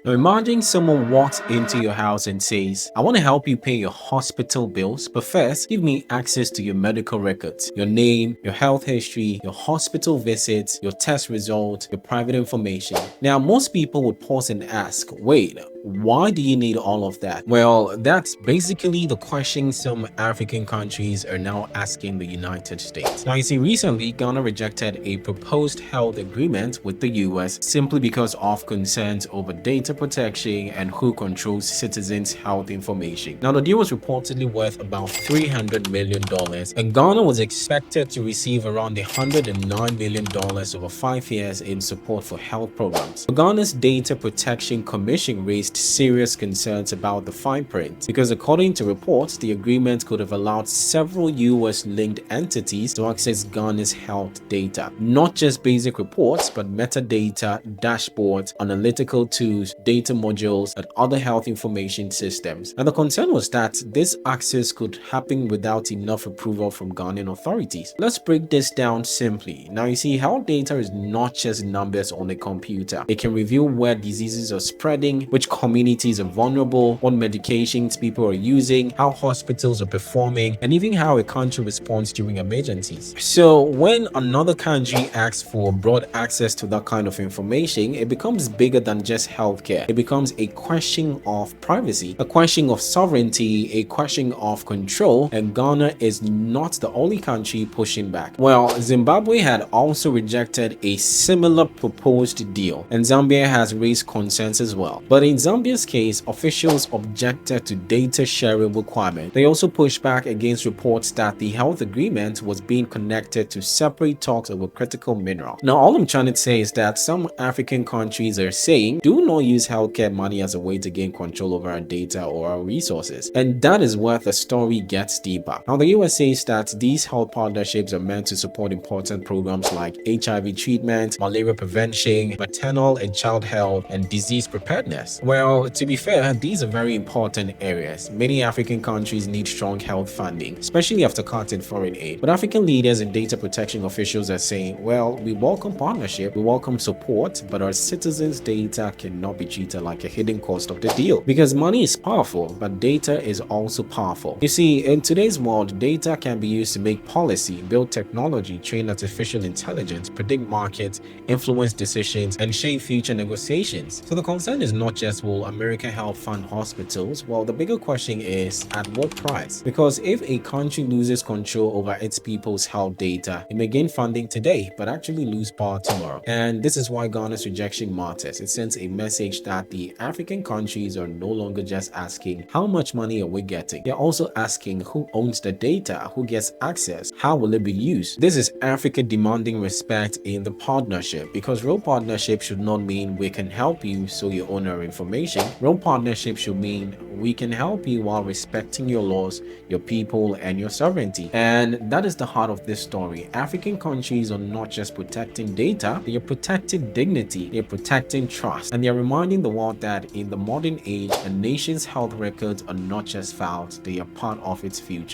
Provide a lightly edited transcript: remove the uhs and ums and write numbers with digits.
Now imagine someone walks into your house and says, I want to help you pay your hospital bills, but first give me access to your medical records, your name, your health history, your hospital visits, your test results, your private information. Now most people would pause and ask, wait, why do you need all of that? Well, that's basically the question some African countries are now asking the United States. Now, you see, recently Ghana rejected a proposed health agreement with the US simply because of concerns over data protection and who controls citizens' health information. Now, the deal was reportedly worth about $300 million, and Ghana was expected to receive around $109 million over 5 years in support for health programs. Ghana's Data Protection Commission raised serious concerns about the fine print because, according to reports, the agreement could have allowed several US-linked entities to access Ghana's health data. Not just basic reports, but metadata, dashboards, analytical tools, data modules, and other health information systems. And the concern was that this access could happen without enough approval from Ghanaian authorities. Let's break this down simply. Now, you see, health data is not just numbers on a computer. It can reveal where diseases are spreading, which communities are vulnerable, what medications people are using, how hospitals are performing, and even how a country responds during emergencies. So when another country asks for broad access to that kind of information, it becomes bigger than just healthcare. It becomes a question of privacy, a question of sovereignty, a question of control, and Ghana is not the only country pushing back. Well, Zimbabwe had also rejected a similar proposed deal, and Zambia has raised concerns as well. But in Zambia's case, officials objected to data sharing requirements. They also pushed back against reports that the health agreement was being connected to separate talks over critical mineral. Now, all I'm trying to say is that some African countries are saying, do not use healthcare money as a way to gain control over our data or our resources. And that is where the story gets deeper. Now, the US says that these health partnerships are meant to support important programs like HIV treatment, malaria prevention, maternal and child health, and disease preparedness. Well, to be fair, these are very important areas. Many African countries need strong health funding, especially after cuts in foreign aid. But African leaders and data protection officials are saying, well, we welcome partnership, we welcome support, but our citizens' data cannot be treated like a hidden cost of the deal. Because money is powerful, but data is also powerful. You see, in today's world, data can be used to make policy, build technology, train artificial intelligence, predict markets, influence decisions, and shape future negotiations. So the concern is not just, will America help fund hospitals? Well, the bigger question is, at what price? Because if a country loses control over its people's health data, it may gain funding today, but actually lose power tomorrow. And this is why Ghana's rejection matters. It sends a message that the African countries are no longer just asking, how much money are we getting? They're also asking, who owns the data? Who gets access? How will it be used? This is Africa demanding respect in the partnership, because real partnership should not mean we can help you so you own our information. Real partnership should mean we can help you while respecting your laws, your people, and your sovereignty. And that is the heart of this story. African countries are not just protecting data, they are protecting dignity, they are protecting trust, and they are reminding the world that in the modern age, a nation's health records are not just files, they are part of its future.